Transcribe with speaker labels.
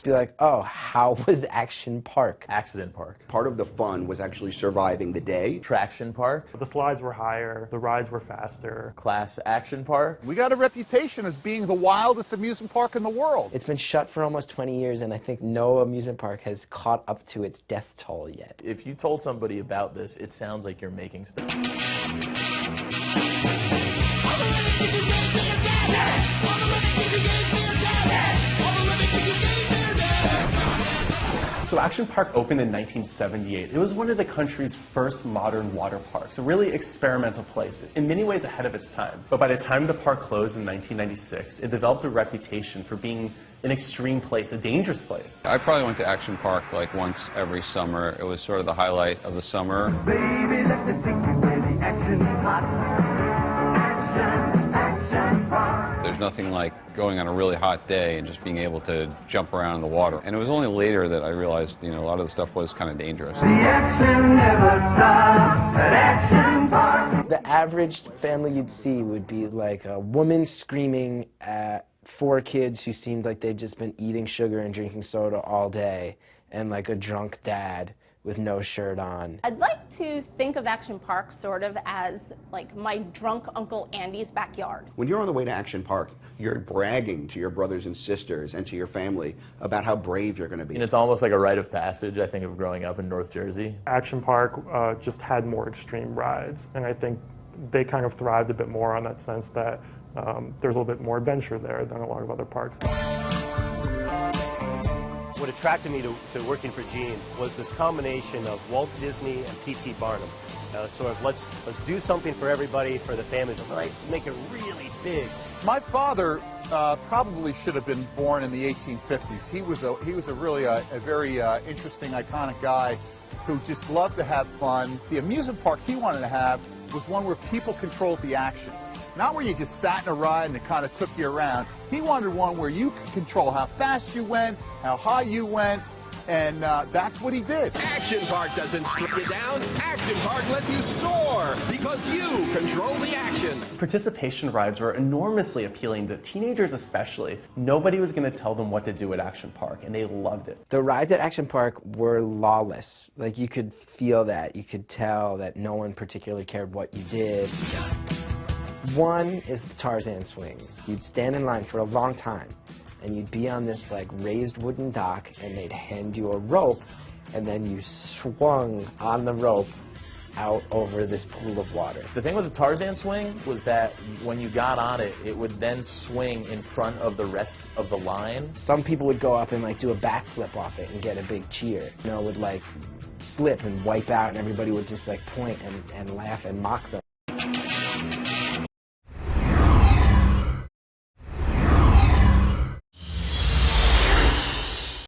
Speaker 1: just be like, oh, how was Action Park?
Speaker 2: Accident Park.
Speaker 3: Part of the fun was actually surviving the day.
Speaker 2: Traction Park.
Speaker 4: The slides were higher, the rides were faster.
Speaker 2: Class Action Park.
Speaker 5: We got a reputation as being the wildest amusement park in the world.
Speaker 1: It's been shut for almost 20 years, and I think no amusement park has caught up to its death toll yet.
Speaker 2: If you told somebody about this, it sounds like you're making stuff.
Speaker 6: So Action Park opened in 1978. It was one of the country's first modern water parks, a really experimental place, in many ways ahead of its time. But by the time the park closed in 1996, it developed a reputation for being an extreme place, a dangerous place.
Speaker 7: I probably went to Action Park like once every summer. It was sort of the highlight of the summer.
Speaker 8: Baby, let me take you where the action's hot. Action Park.
Speaker 7: There's nothing like going on a really hot day and just being able to jump around in the water. And it was only later that I realized, you know, a lot of the stuff was kind of dangerous.
Speaker 8: The action never stops at Action Park.
Speaker 1: The average family you'd see would be like a woman screaming at 4 kids who seemed like they'd just been eating sugar and drinking soda all day, and like a drunk dad with no shirt on.
Speaker 9: I'd like to think of Action Park sort of as like my drunk Uncle Andy's backyard.
Speaker 3: When you're on the way to Action Park, you're bragging to your brothers and sisters and to your family about how brave you're going to be.
Speaker 2: And it's almost like a rite of passage, I think, of growing up in North Jersey.
Speaker 4: Action Park just had more extreme rides, and I think they kind of thrived a bit more on that sense that there's a little bit more adventure there than a lot of other parks.
Speaker 10: What attracted me to working for Gene was this combination of Walt Disney and P.T. Barnum. Sort of let's do something for everybody, for the families, but let's make it really big.
Speaker 5: My father probably should have been born in the 1850s. He was a really very interesting, iconic guy who just loved to have fun. The amusement park he wanted to have was one where people controlled the action. Not where you just sat in a ride and it kind of took you around. He wanted one where you could control how fast you went, how high you went, and that's what he did.
Speaker 11: Action Park doesn't strip you down. Action Park lets you soar because you control the action.
Speaker 6: Participation rides were enormously appealing to teenagers especially. Nobody was going to tell them what to do at Action Park, and they loved it.
Speaker 1: The rides at Action Park were lawless. Like, you could feel that. You could tell that no one particularly cared what you did. One is the Tarzan swing. You'd stand in line for a long time, and you'd be on this like raised wooden dock, and they'd hand you a rope, and then you swung on the rope out over this pool of water.
Speaker 2: The thing with the Tarzan swing was that when you got on it, it would then swing in front of the rest of the line.
Speaker 1: Some people would go up and like do a backflip off it and get a big cheer. You know, would like slip and wipe out, and everybody would just like point and laugh and mock them.